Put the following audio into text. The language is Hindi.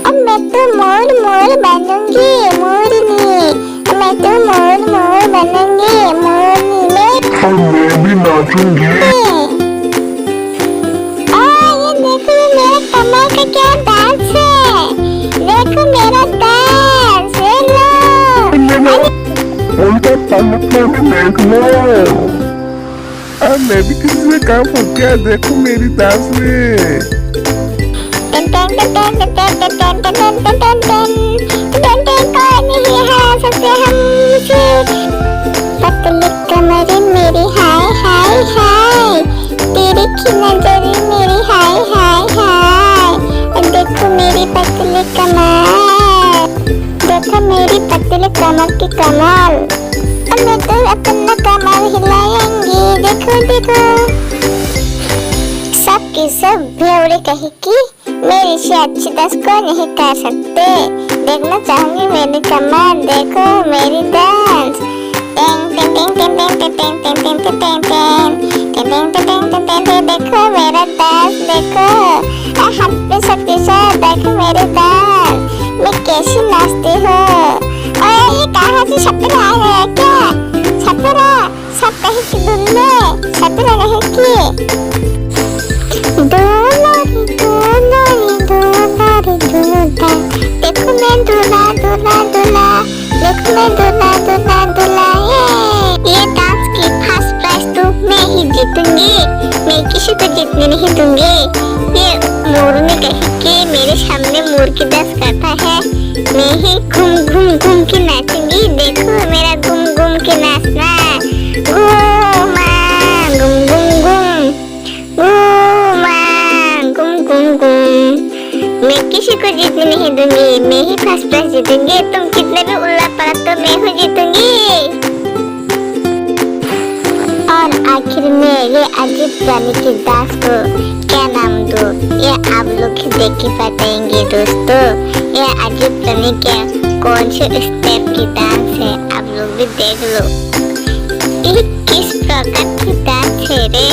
अब मैं तो मोर मोर बनूंगी मोरनी। मैं तो मोर मोर बनूंगी मोरनी में। और मैं भी नाचूंगी। ये देखो मेरा कमर का क्या डांस है। देखो मेरा डांस। लो उनका पलक में देख लो। मैं भी किसी से काम हो गया, देखो मेरी डांस में। टन टन टन टन टन टन टन टन टन टन टन टन टन कोई नहीं है सकते हमसे। पतली कमर मेरी हाय हाय हाय। तेरी की नजर मेरी हाय हाय हाय। देखो मेरी पतली कमर। देखो मेरी पतली कमर की कमाल। मैं तो अपना कमर हिलाएंगी। देखो देखो सबकी सब भेड़े कहे कि मेरी से अच्छी दस को नहीं कर सकते। देखना चाहूंगी मेरी कमर। देखो मेरी डांस। देखो मेरा डांस। देखो हाथ पे शक्ति से देखो मेरे डांस। मैं कैसी नाचती हूँ। ये कहाँ से छपरा आया है क्या? छपरा सब कहीं की दुल्ले छपरा रहे की। दुलारी दुलारी दुलारी दुला। देखो मैं दूल्हा दूल्हा दूल्हा। देखो मैं दूल्हा दूल्हा दूल्हा। ये डांस की फर्स्ट प्राइज तो मैं ही जीतूंगी। मैं किसी को जीतने नहीं दूंगी। ये मोर ने कही कि मेरे सामने मोर की डांस करता है। मैं ही घूम घूम घूम के नाचूंगी। देखो मेरा घूम घूम के नाचना। घूमा घूम घूम घूम घूमा घूम घूम घूम। मैं किसी को जीतने नहीं दूंगी। मैं ही फर्स्ट प्राइज जीतूंगी। तुम कितने भी उल्ला पड़ा तो मैं ही जीतूंगी। और आखिर में ये अजीब प्राणी की डांस को क्या नाम दो, ये आप लोग ही देख के बताएंगे दोस्तों। ये अजीब प्राणी क्या कौन से स्टेप की डांस है, आप लोग भी देख लो। ये किस प्रकार की डांस है रे।